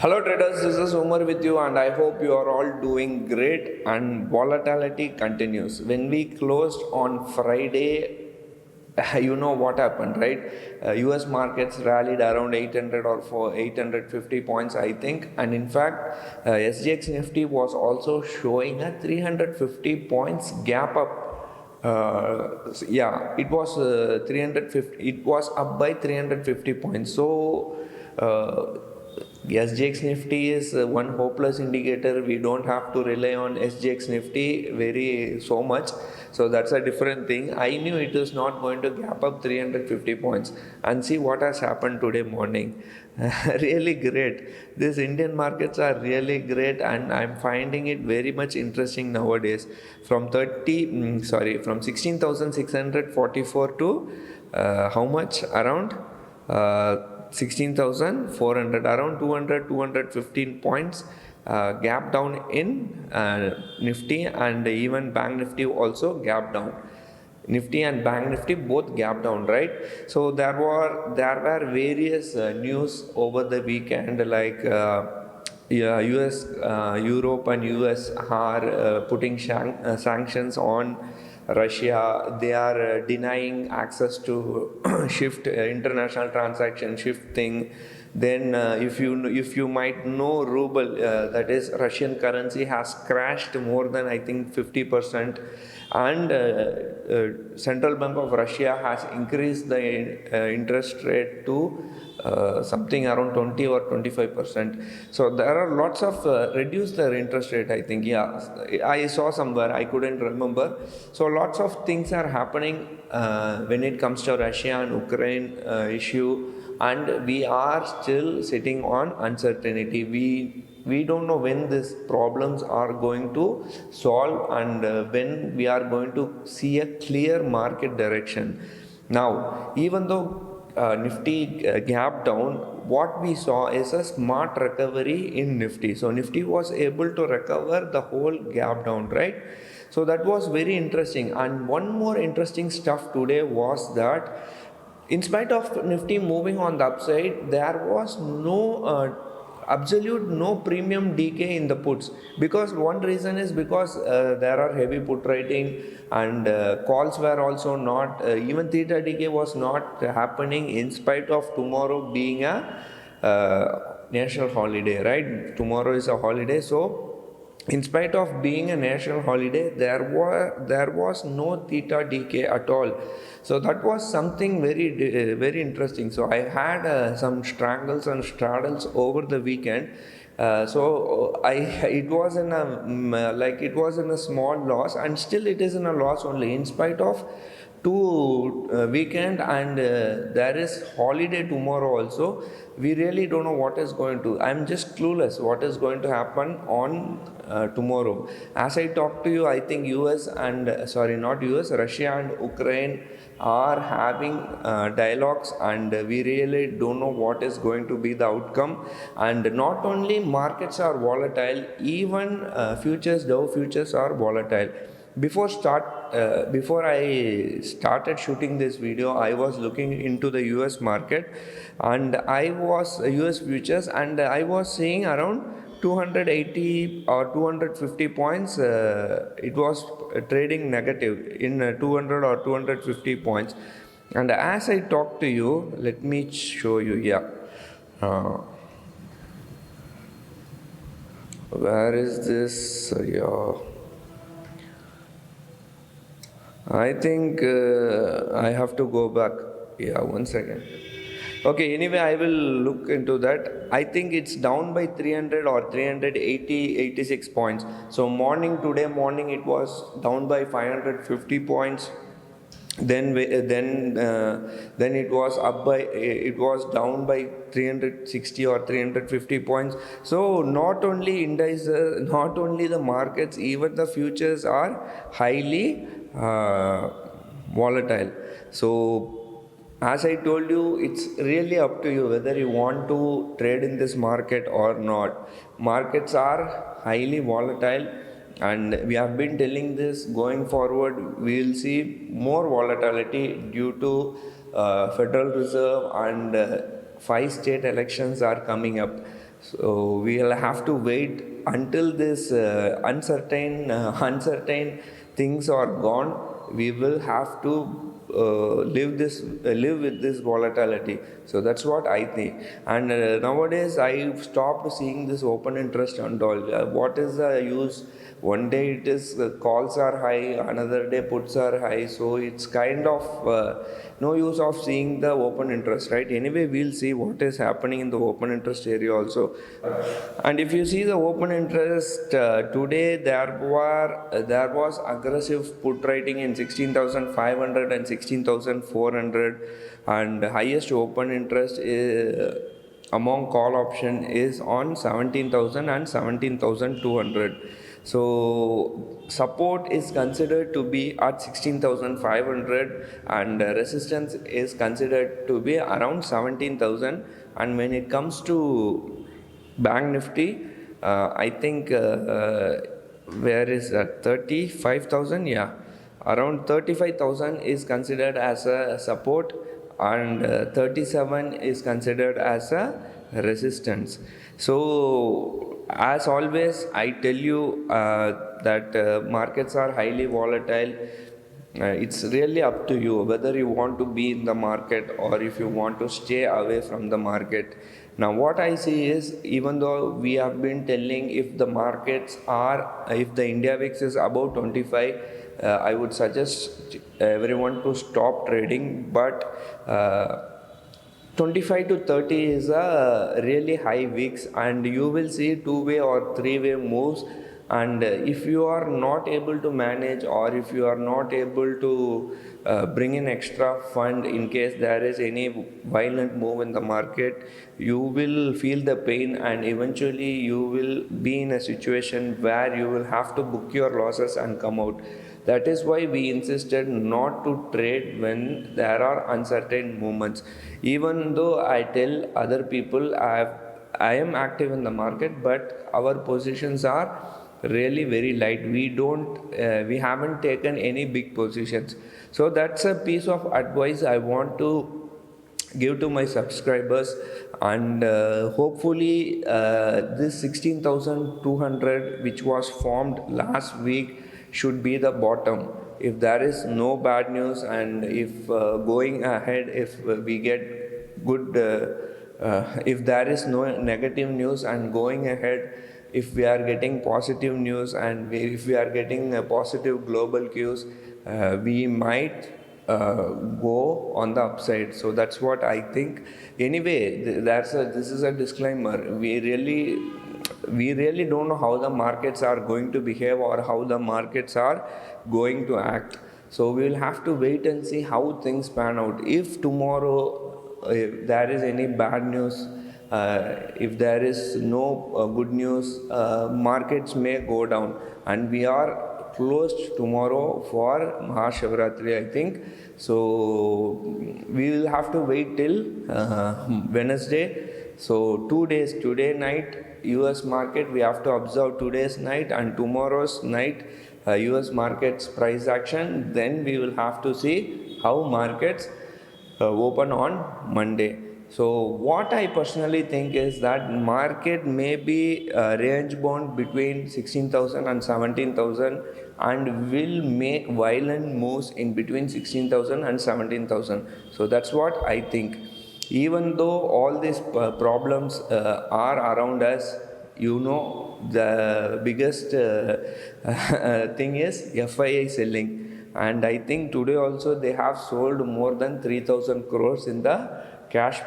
Hello traders, this is Umar with you and I hope you are all doing great and volatility continues. When we closed on Friday, you know what happened, right? US markets rallied around 800 or 850 points, I think, and in fact, SGX Nifty was also showing a 350 points gap up. Yeah, it was 350. It was up by 350 points. So. SGX Nifty is one hopeless indicator. We don't have to rely on SGX Nifty very so much. So that's a different thing. I knew it is not going to gap up 350 points. And see what has happened today morning. Really great. These Indian markets are really great and I'm finding it very much interesting nowadays. From from 16,644 to how much? Around 16,400, around 215 points gap down in Nifty, and even Bank Nifty also gap down. Nifty and Bank Nifty both gap down, right? So there were various news over the weekend, like yeah, US, Europe and US are putting sanctions on Russia. They are denying access to shift international transaction shift thing. Then if you might know, ruble, that is Russian currency, has crashed more than I think 50%, and Central Bank of Russia has increased the interest rate to something around 20 or 25%. So there are lots of reduce their interest rate, I think. Yeah, I saw somewhere, I couldn't remember. So lots of things are happening when it comes to Russia and Ukraine issue, and we are still sitting on uncertainty. We don't know when these problems are going to solve, and when we are going to see a clear market direction. Now, even though Nifty gap down, what we saw is a smart recovery in Nifty. So Nifty was able to recover the whole gap down, right? So that was very interesting. And one more interesting stuff today was that in spite of Nifty moving on the upside, there was absolute no premium decay in the puts, because one reason is because there are heavy put writing, and calls were also not, even theta decay was not happening in spite of tomorrow being a national holiday, right? Tomorrow is a holiday, so in spite of being a national holiday, there was no theta decay at all. So that was something very interesting. So I had some strangles and straddles over the weekend. So it was in a small loss, and still it is in a loss only in spite of two weekend, and there is holiday tomorrow also. We really don't know what is going to. I'm just clueless what is going to happen on tomorrow. As I talk to you, I think US and not US, Russia and Ukraine are having dialogues, and we really don't know what is going to be the outcome. And not only markets are volatile, even Dow futures are volatile. Before I started shooting this video, I was looking into the US market, and I was US futures, and I was seeing around 280 or 250 points. It was trading negative in 200 or 250 points. And as I talk to you, let me show you. Yeah. Where is this? Yeah. I think I have to go back. Yeah, 1 second. Okay, anyway, I will look into that. I think it's down by 300 or 86 points. So today morning, it was down by 550 points. Then it was down by 360 or 350 points. So not only indices, not only the markets, even the futures are highly volatile. So as I told you, it's really up to you whether you want to trade in this market or not. Markets are highly volatile, and we have been telling this. Going forward, we will see more volatility due to Federal Reserve, and 5 state elections are coming up. So we'll have to wait until this uncertain things are gone. We will have to live with this volatility. So that's what I think. And nowadays I've stopped seeing this open interest and all. What is the use? One day it is calls are high, another day puts are high, so it's kind of no use of seeing the open interest, right? Anyway, we'll see what is happening in the open interest area also. And if you see the open interest today, there was aggressive put writing in 16,500 and 16,400, and highest open interest among call option is on 17,000 and 17,200. So support is considered to be at 16,500 and resistance is considered to be around 17,000. And when it comes to Bank Nifty, I think where is that 35,000? Yeah, around 35,000 is considered as a support and 37 is considered as a resistance. So as always, I tell you that markets are highly volatile. It's really up to you whether you want to be in the market or if you want to stay away from the market. Now, what I see is, even though we have been telling if the markets are, if the India VIX is above 25, I would suggest everyone to stop trading. But 25 to 30 is a really high VIX, and you will see two-way or three-way moves. And if you are not able to manage, or if you are not able to bring in extra fund in case there is any violent move in the market, you will feel the pain, and eventually you will be in a situation where you will have to book your losses and come out. That is why we insisted not to trade when there are uncertain movements. Even though I tell other people I am active in the market, but our positions are really very light. We haven't taken any big positions. So that's a piece of advice I want to give to my subscribers. And hopefully this 16,200 which was formed last week should be the bottom. If there is no bad news, and if going ahead, if we get good if there is no negative news, and going ahead if we are getting positive news, and if we are getting positive global cues, we might go on the upside. So that's what I think. Anyway, this is a disclaimer. We really don't know how the markets are going to behave or how the markets are going to act. So we will have to wait and see how things pan out. If tomorrow if there is any bad news, if there is no good news, markets may go down, and we are closed tomorrow for Mahashivratri, I think. So we will have to wait till Wednesday. So 2 days, today night US market, we have to observe today's night and tomorrow's night US markets price action. Then we will have to see how markets open on Monday. So what I personally think is that market may be range bound between 16,000 and 17,000, and will make violent moves in between 16,000 and 17,000. So that's what I think. Even though all these problems are around us, the biggest thing is FII selling. And I think today also they have sold more than 3,000 crores in the cash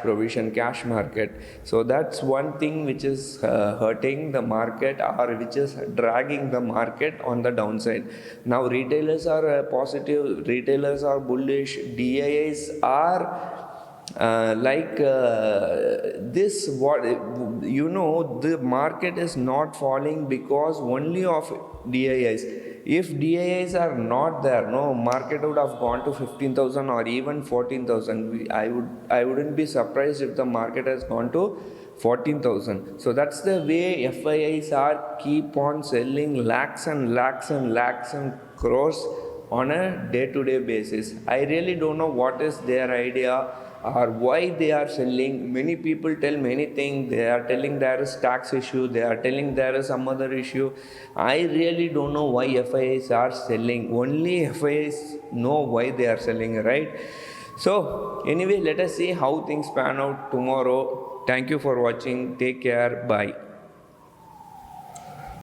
market. So that's one thing which is hurting the market, or which is dragging the market on the downside. Now retailers are positive, retailers are bullish, DIIs are this. What the market is not falling because only of DIIs. If DIIs are not there, no, market would have gone to 15,000 or even 14,000. I wouldn't be surprised if the market has gone to 14,000. So that's the way FIIs are keep on selling lakhs and lakhs and lakhs and crores on a day-to-day basis. I really don't know what is their idea. or why they are selling. Many people tell many things. They are telling there is tax issue, they are telling there is some other issue. I really don't know why FIIs are selling. Only FIIs know why they are selling, right? So anyway, let us see how things pan out tomorrow. Thank you for watching. Take care. Bye.